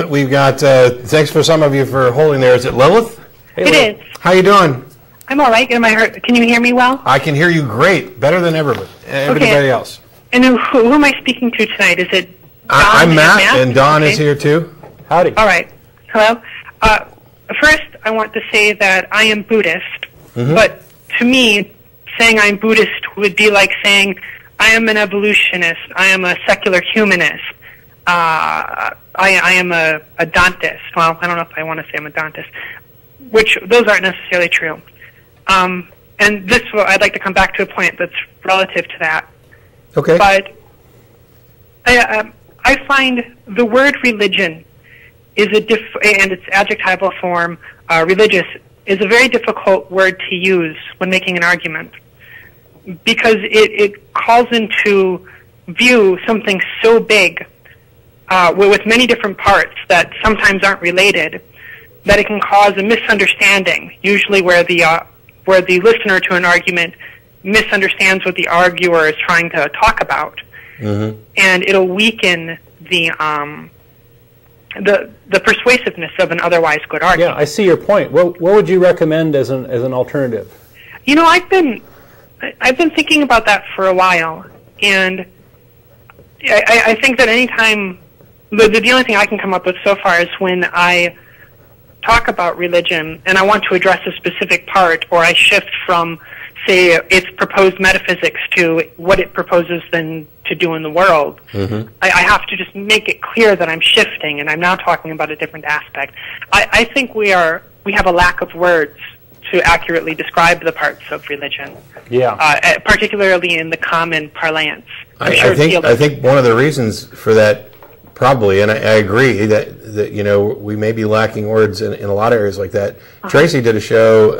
We've got, thanks for some of you for holding there. Is it Lilith? Hey, Lilith. It is. How you doing? I'm all right. Can you hear me well? I can hear you great, better than everybody else. And who am I speaking to tonight? Is it Don? I'm Matt, and Don is here too. Howdy. All right. Hello. First, I want to say that I am Buddhist, but to me, saying I'm Buddhist would be like saying I am an evolutionist, I am a secular humanist, I am a Dantist. Well, I don't know if I want to say I'm a Dantist, which those aren't necessarily true. And I'd like to come back to a point that's relative to that. Okay. But I find the word religion is and its adjectival form, religious, is a very difficult word to use when making an argument, because it calls into view something so big with many different parts that sometimes aren't related, that it can cause a misunderstanding, usually where the listener to an argument misunderstands what the arguer is trying to talk about, and it'll weaken the persuasiveness of an otherwise good argument. Yeah, I see your point. What would you recommend as an alternative? You know, I've been thinking about that for a while, and I think that anytime the only thing I can come up with so far is when I talk about religion and I want to address a specific part, or I shift from, say, its proposed metaphysics to what it proposes then to do in the world. I have to just make it clear that I'm shifting and I'm now talking about a different aspect. I think we have a lack of words to accurately describe the parts of religion. Yeah. Particularly in the common parlance. I think one of the reasons for that, probably, and I agree that you know, we may be lacking words in a lot of areas like that. Tracy did a show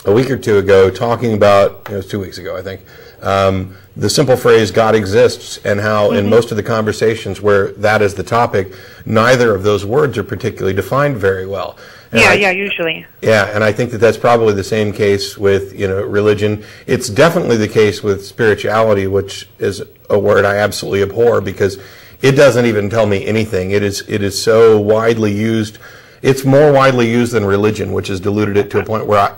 a week or two ago talking about, it was 2 weeks ago, I think, the simple phrase "God exists," and how in most of the conversations where that is the topic, neither of those words are particularly defined very well. And usually. Yeah, and I think that that's probably the same case with, you know, religion. It's definitely the case with spirituality, which is a word I absolutely abhor because it doesn't even tell me anything. It is so widely used. It's more widely used than religion, which has diluted it to a point where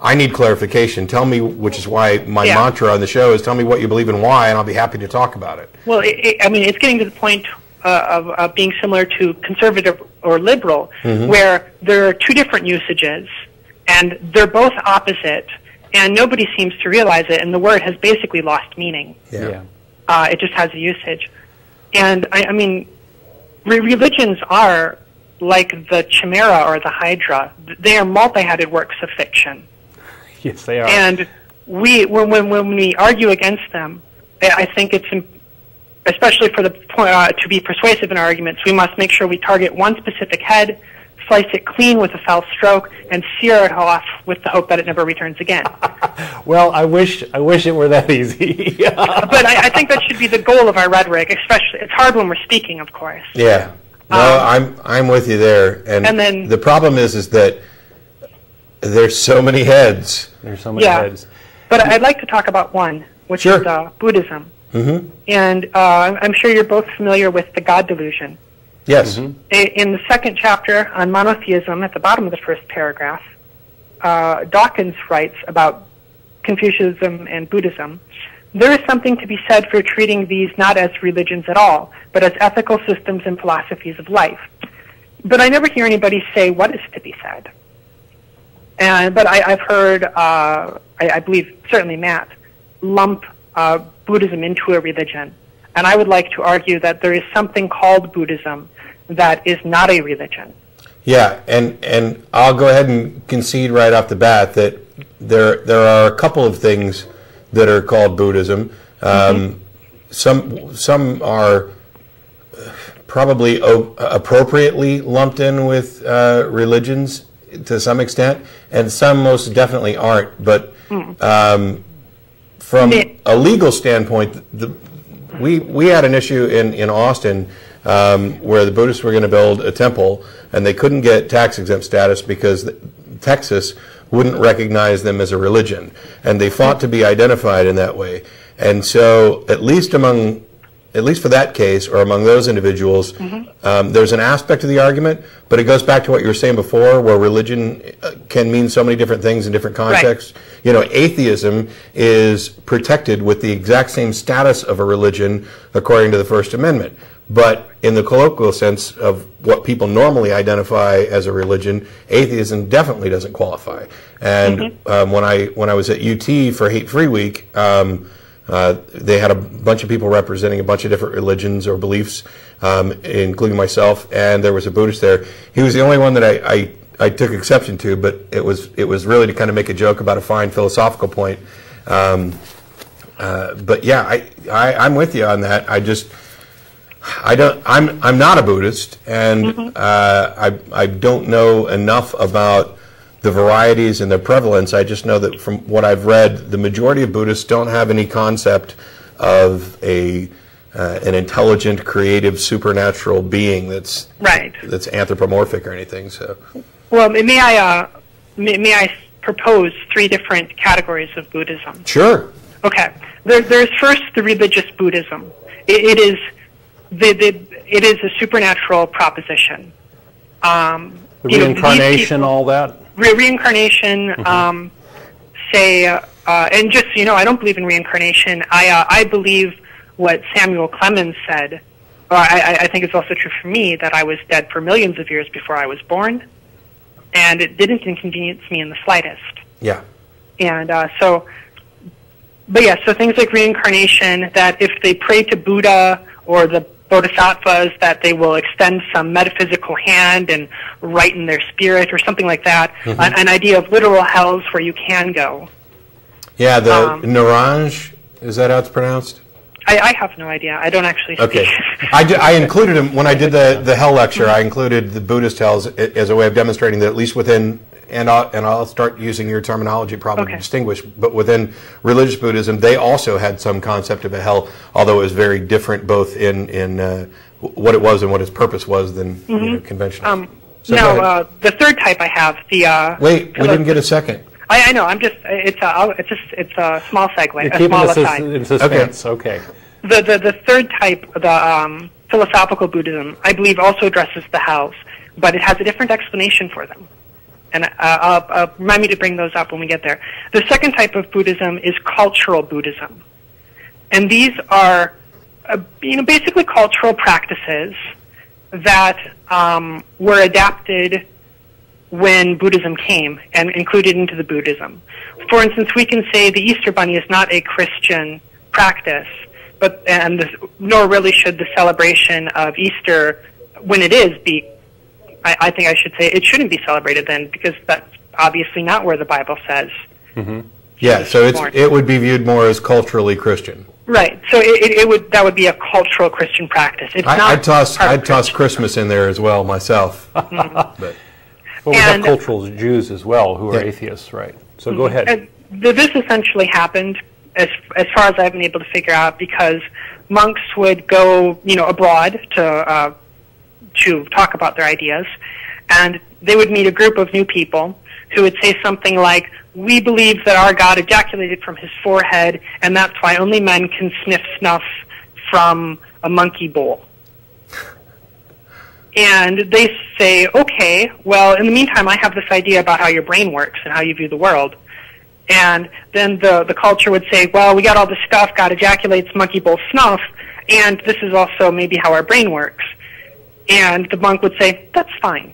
I need clarification. Tell me, which is why my mantra on the show is, tell me what you believe and why, and I'll be happy to talk about it. Well, it's getting to the point of being similar to conservative or liberal, where there are two different usages, and they're both opposite, and nobody seems to realize it, and the word has basically lost meaning. It just has a usage. And, I mean, religions are like the chimera or the hydra. They are multi-headed works of fiction. Yes, they are. And when we argue against them, I think it's, especially for the point to be persuasive in our arguments, we must make sure we target one specific head, slice it clean with a foul stroke, and sear it off with the hope that it never returns again. Well, I wish it were that easy. But I think that should be the goal of our rhetoric. Especially, it's hard when we're speaking, of course. Yeah. No, I'm with you there. And then the problem is that there's so many heads. There's so many heads. But I'd like to talk about one, which is Buddhism. And I'm sure you're both familiar with the God Delusion. Yes. In the second chapter on monotheism, at the bottom of the first paragraph, Dawkins writes about Confucianism and Buddhism. There is something to be said for treating these not as religions at all, but as ethical systems and philosophies of life. But I never hear anybody say what is to be said. But I've heard, I believe, certainly Matt, lump Buddhism into a religion. And I would like to argue that there is something called Buddhism that is not a religion. Yeah, and I'll go ahead and concede right off the bat that there are a couple of things that are called Buddhism. Some are probably appropriately lumped in with religions to some extent, and some most definitely aren't. But from a legal standpoint, we had an issue in Austin where the Buddhists were going to build a temple, and they couldn't get tax-exempt status because Texas wouldn't recognize them as a religion, and they fought to be identified in that way. And so, at least among at least for that case, or among those individuals, there's an aspect of the argument, but it goes back to what you were saying before, where religion can mean so many different things in different contexts. Right. You know, atheism is protected with the exact same status of a religion according to the First Amendment. But in the colloquial sense of what people normally identify as a religion, atheism definitely doesn't qualify. And when I was at UT for Hate Free Week, they had a bunch of people representing a bunch of different religions or beliefs, including myself, and there was a Buddhist there. He was the only one that I took exception to, but it was really to kind of make a joke about a fine philosophical point. But yeah, I'm with you on that. I'm not a Buddhist, and I don't know enough about the varieties and their prevalence. I just know that from what I've read, the majority of Buddhists don't have any concept of an intelligent, creative, supernatural being that's anthropomorphic or anything. So, well, may I propose 3 different categories of Buddhism? Sure. Okay. There's first the religious Buddhism. It is a supernatural proposition. The reincarnation, all that? Reincarnation, and just, I don't believe in reincarnation. I believe what Samuel Clemens said. I think it's also true for me, that I was dead for millions of years before I was born, and it didn't inconvenience me in the slightest. Yeah. And so things like reincarnation, that if they pray to Buddha or the Bodhisattvas, that they will extend some metaphysical hand and righten their spirit or something like that. An idea of literal hells where you can go. Yeah, the Naranj, is that how it's pronounced? I have no idea. I don't actually speak. Okay. I included them, when I did the hell lecture, I included the Buddhist hells as a way of demonstrating that at least within, and I'll start using your terminology probably to distinguish, but within religious Buddhism, they also had some concept of a hell, although it was very different both in what it was and what its purpose was than conventional. The third type I have, wait, we didn't get a second. I know. It's a small segue. You're keeping us in suspense. Okay. The third type, the philosophical Buddhism, I believe also addresses the hells, but it has a different explanation for them. And I'll remind me to bring those up when we get there. The second type of Buddhism is cultural Buddhism. And these are, basically cultural practices that were adapted when Buddhism came and included into the Buddhism. For instance, we can say the Easter Bunny is not a Christian practice, nor really should the celebration of Easter, when it is, be. I think I should say it shouldn't be celebrated then, because that's obviously not where the Bible says. Yeah, so it would be viewed more as culturally Christian. Right. So that would be a cultural Christian practice. It's I'd toss Christmas in there as well myself. But we have cultural Jews as well who are atheists, right? So go ahead. And this essentially happened, as far as I've been able to figure out, because monks would go, abroad to talk about their ideas, and they would meet a group of new people who would say something like, "We believe that our God ejaculated from his forehead, and that's why only men can sniff snuff from a monkey bowl." And they say, "Okay, well, in the meantime, I have this idea about how your brain works and how you view the world." And then the culture would say, "Well, we got all this stuff, God ejaculates, monkey bowl snuff, and this is also maybe how our brain works." And the monk would say, "That's fine."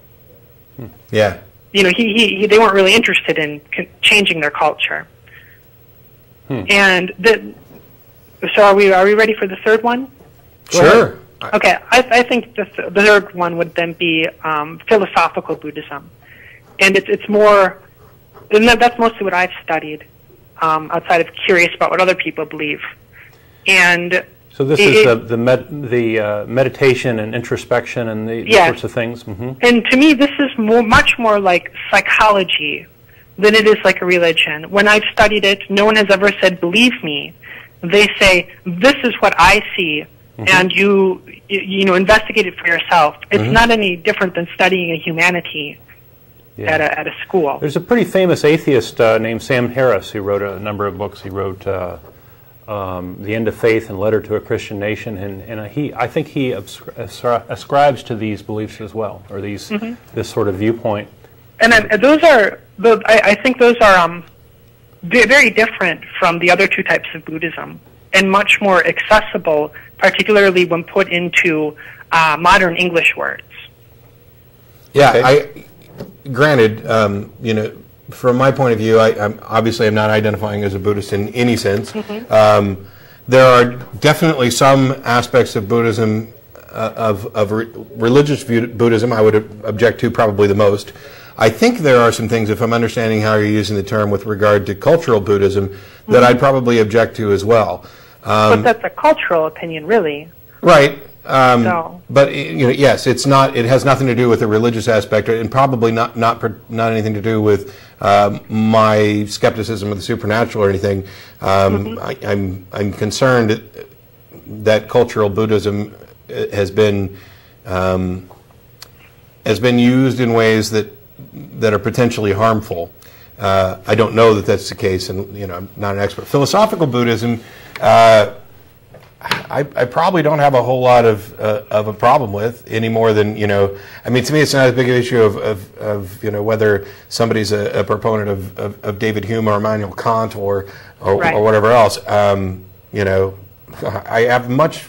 Yeah. They weren't really interested in changing their culture. And so are we ready for the third one? Sure. Okay, I think the third one would then be philosophical Buddhism, and it's more, and that's mostly what I've studied, outside of curious about what other people believe, and. So this is the meditation and introspection and these sorts of things. And to me, this is much more like psychology than it is like a religion. When I've studied it, no one has ever said, "Believe me." They say, "This is what I see," and you investigate it for yourself. It's not any different than studying a humanity at a school. There's a pretty famous atheist named Sam Harris who wrote a number of books. He wrote The End of Faith and Letter to a Christian Nation, and I think he ascribes to these beliefs as well, or these this sort of viewpoint. And I think those are very different from the other two types of Buddhism, and much more accessible, particularly when put into modern English words. Yeah, okay. Granted, you know, from my point of view, I'm not identifying as a Buddhist in any sense. There are definitely some aspects of Buddhism, religious Buddhism, I would object to probably the most. I think there are some things, if I'm understanding how you're using the term with regard to cultural Buddhism, that I'd probably object to as well. But that's a cultural opinion, really. Right. But you know, yes, it's not. It has nothing to do with the religious aspect, and probably not anything to do with my skepticism of the supernatural or anything. I'm concerned that cultural Buddhism has been used in ways that are potentially harmful. I don't know that that's the case, and you know, I'm not an expert. Philosophical Buddhism. I probably don't have a whole lot of a problem with any more than, you know, I mean, to me it's not as big an issue of you know, whether somebody's a proponent of David Hume or Immanuel Kant or whatever else. You know, I have much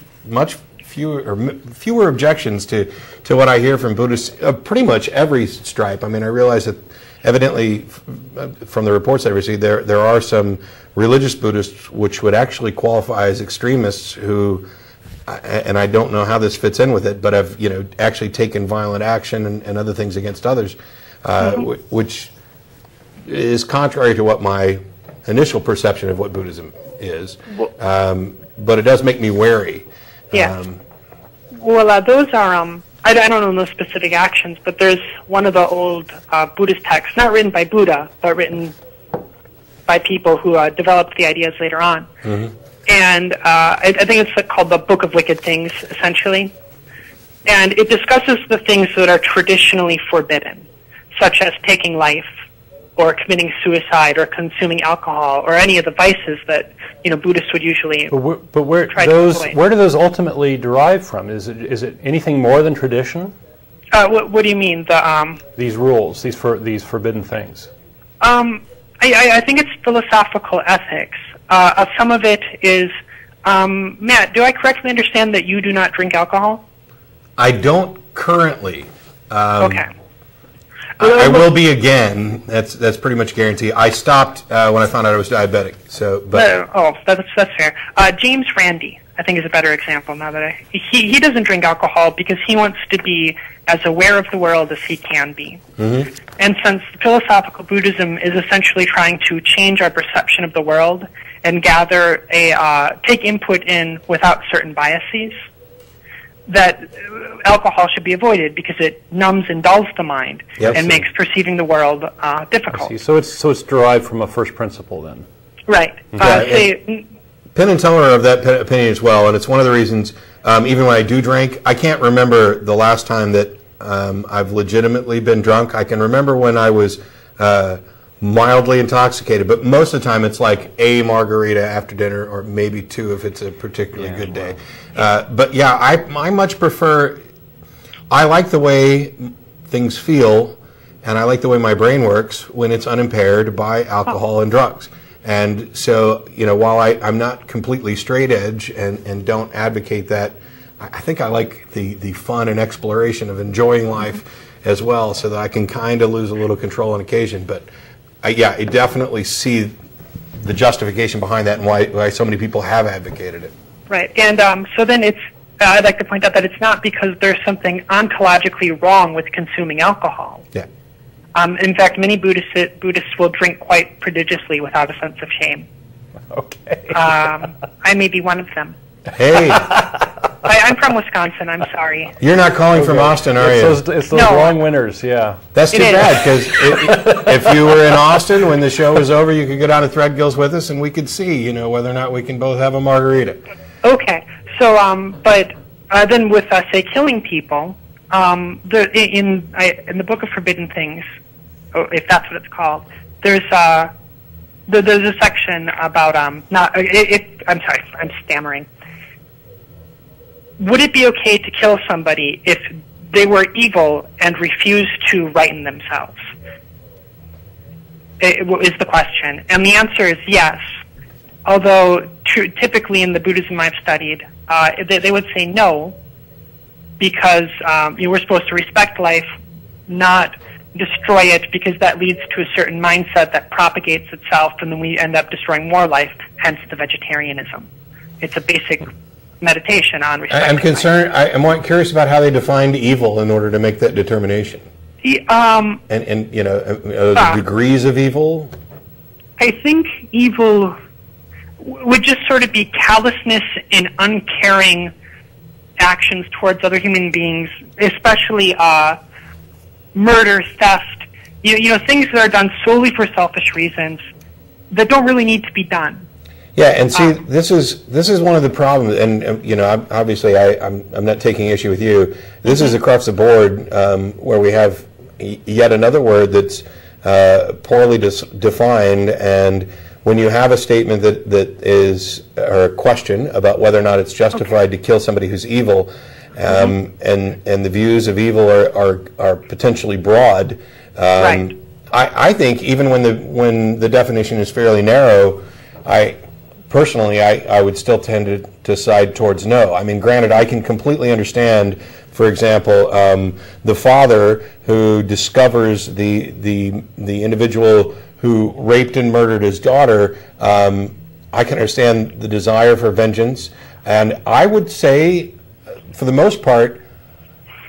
fewer objections to what I hear from Buddhists of pretty much every stripe. I mean, I realize that evidently from the reports I received, there are some religious Buddhists which would actually qualify as extremists who, and I don't know how this fits in with it, but have, you know, actually taken violent action and other things against others, which is contrary to what my initial perception of what Buddhism is. But it does make me wary. Yeah. Those are, I don't know those specific actions, but there's one of the old Buddhist texts, not written by Buddha, but written by people who developed the ideas later on. And I think it's called the Book of Wicked Things, essentially. And it discusses the things that are traditionally forbidden, such as taking life, or committing suicide, or consuming alcohol, or any of the vices that, you know, Buddhists would usually where do those ultimately derive from? Is it anything more than tradition? What do you mean? These rules, these forbidden things. I think it's philosophical ethics. Some of it is, Matt, do I correctly understand that you do not drink alcohol? I don't currently. Okay. I will be again. That's pretty much guaranteed. I stopped when I found out I was diabetic. So, but that's fair. James Randi, I think, is a better example. Now that he doesn't drink alcohol because he wants to be as aware of the world as he can be. And since philosophical Buddhism is essentially trying to change our perception of the world and gather take input in without certain biases, that alcohol should be avoided because it numbs and dulls the mind and makes perceiving the world difficult. So it's derived from a first principle then. Right. Penn and Teller are of that opinion as well, and it's one of the reasons, even when I do drink, I can't remember the last time that I've legitimately been drunk. I can remember when I was mildly intoxicated, but most of the time it's like a margarita after dinner, or maybe two if it's a particularly good day. But yeah, I much prefer, I like the way things feel, and I like the way my brain works when it's unimpaired by alcohol and drugs. And so, you know, while I'm not completely straight edge and don't advocate that, I think I like the fun and exploration of enjoying life as well, so that I can kind of lose a little control on occasion. But I definitely see the justification behind that and why so many people have advocated it. Right. And so then I'd like to point out that it's not because there's something ontologically wrong with consuming alcohol. Yeah. In fact, many Buddhists will drink quite prodigiously without a sense of shame. Okay. I may be one of them. Hey. I'm from Wisconsin. I'm sorry. You're not calling from Austin, are you? It's those wrong winners, yeah. That's too bad, because if you were in Austin when the show was over, you could go down to Threadgills with us, and we could see, you know, whether or not we can both have a margarita. Okay. So, but then with, say, killing people, in the Book of Forbidden Things, if that's what it's called, there's a section about if I'm sorry, I'm stammering. Would it be okay to kill somebody if they were evil and refused to righten themselves? Is the question. And the answer is yes. Although typically in the Buddhism I've studied, they would say no, because we're supposed to respect life, not destroy it, because that leads to a certain mindset that propagates itself, and then we end up destroying more life, hence the vegetarianism. It's a basic meditation on respecting I'm concerned, I'm curious about how they defined evil in order to make that determination. And the degrees of evil? I think evil would just sort of be callousness and uncaring actions towards other human beings, especially murder, theft, things that are done solely for selfish reasons that don't really need to be done. Yeah, and see, this is one of the problems, and obviously I'm not taking issue with you. This is across the board where we have yet another word that's poorly defined, and when you have a statement that is, or a question about whether or not it's justified to kill somebody who's evil, and the views of evil are potentially broad. Right. I think even when the definition is fairly narrow, personally I would still tend to side towards no. I mean, granted, I can completely understand, for example, the father who discovers the individual who raped and murdered his daughter. I can understand the desire for vengeance, and I would say, for the most part,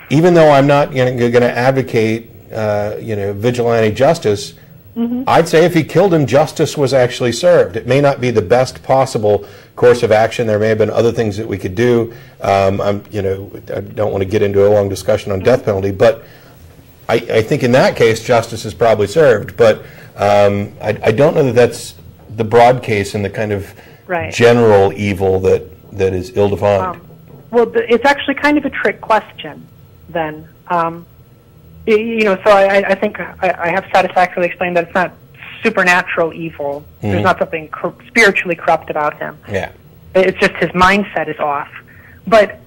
even though I'm not going to advocate vigilante justice, I'd say if he killed him, justice was actually served. It may not be the best possible course of action. There may have been other things that we could do. I don't want to get into a long discussion on death penalty, but I think in that case justice is probably served. But I don't know that that's the broad case and the kind of general evil that is ill-defined. Well, it's actually kind of a trick question, then. So I think I have satisfactorily explained that it's not supernatural evil. There's not something spiritually corrupt about him. Yeah. It's just his mindset is off. But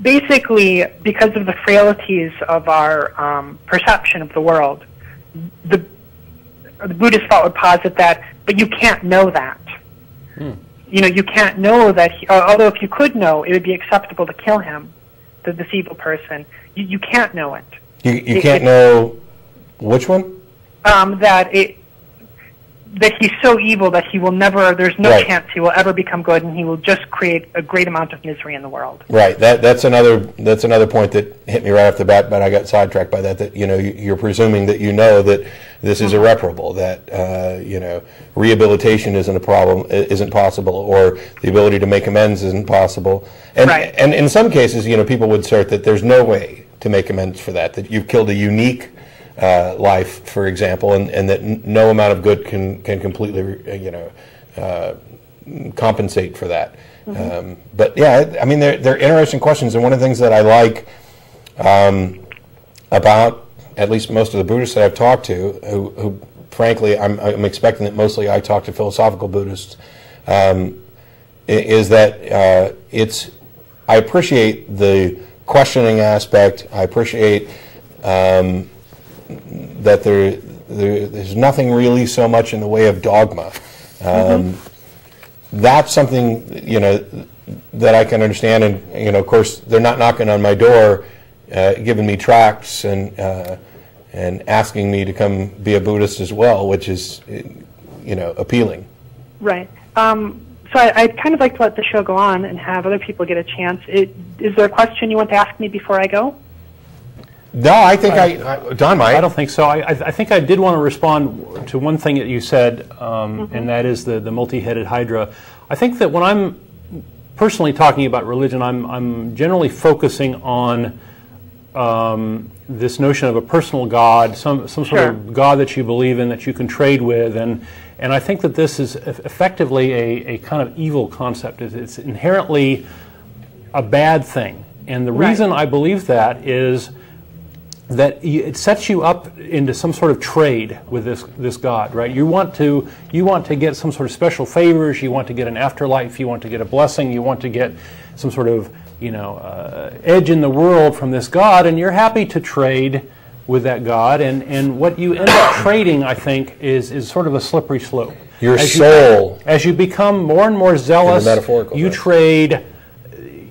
basically, because of the frailties of our perception of the world, the Buddhist thought would posit that, but you can't know that. You can't know that, although if you could know, it would be acceptable to kill him, this evil person. You can't know it. You can't know which one? That he's so evil that he will never, there's no chance he will ever become good, and he will just create a great amount of misery in the world. Right. That's another point that hit me right off the bat, but I got sidetracked by that. That you're presuming that that this is irreparable, that rehabilitation isn't a problem, isn't possible, or the ability to make amends isn't possible. And in some cases, people would assert that there's no way to make amends for that. That you've killed a unique life, for example, and that no amount of good can completely compensate for that. But yeah, I mean, they're interesting questions, and one of the things that I like about at least most of the Buddhists that I've talked to, who frankly I'm expecting that mostly I talk to philosophical Buddhists, is that I appreciate the questioning aspect. I appreciate that there's nothing really so much in the way of dogma. That's something that I can understand, and of course they're not knocking on my door, giving me tracts and asking me to come be a Buddhist as well, which is appealing. Right. So I'd kind of like to let the show go on and have other people get a chance. Is there a question you want to ask me before I go? No, I think Don might. I don't think so. I think I did want to respond to one thing that you said, and that is the multi-headed hydra. I think that when I'm personally talking about religion, I'm generally focusing on this notion of a personal God, some sort of God that you believe in, that you can trade with, and I think that this is effectively a kind of evil concept. It's inherently a bad thing, and the reason I believe that is it sets you up into some sort of trade with this God, right? You want to get some sort of special favors. You want to get an afterlife. You want to get a blessing. You want to get some sort of edge in the world from this God, and you're happy to trade with that God. And what you end up trading, I think, is sort of a slippery slope. Your soul. As you become more and more zealous, you trade.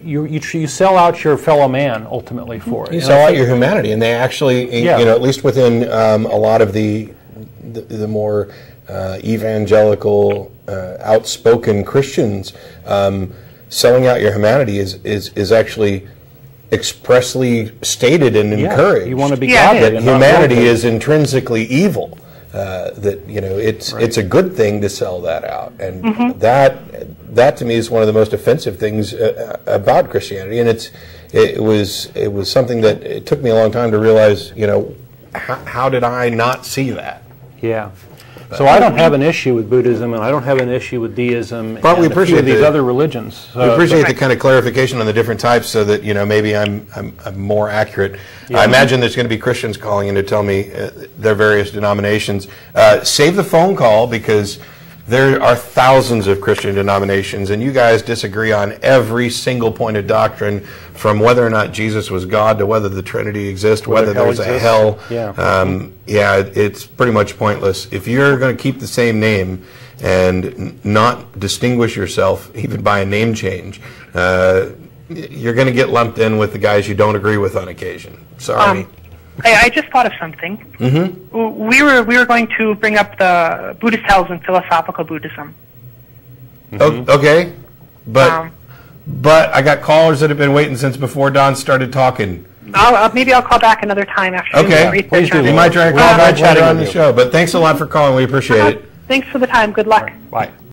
You sell out your fellow man ultimately for it. You sell out your humanity, and they actually, at least within a lot of the more evangelical, outspoken Christians, selling out your humanity is actually expressly stated and encouraged. You want to be godly. That humanity is intrinsically evil. It's a good thing to sell that out, and that to me is one of the most offensive things about Christianity, and it was something that it took me a long time to realize. How did I not see that? Yeah. So I don't have an issue with Buddhism, and I don't have an issue with deism, but and we appreciate a few of these other religions. We appreciate the kind of clarification on the different types, so that maybe I'm more accurate. I imagine there's going to be Christians calling in to tell me their various denominations. Save the phone call, because there are thousands of Christian denominations, and you guys disagree on every single point of doctrine, from whether or not Jesus was God to whether the Trinity exists, whether there's a hell. It's pretty much pointless. If you're going to keep the same name and not distinguish yourself, even by a name change, you're going to get lumped in with the guys you don't agree with on occasion. Sorry. I just thought of something. We were going to bring up the Buddhist hells in philosophical Buddhism. Okay, but I got callers that have been waiting since before Don started talking. Maybe I'll call back another time after. Okay, please do. You might try to call back later on the show. But thanks a lot for calling. We appreciate it. Thanks for the time. Good luck. Bye.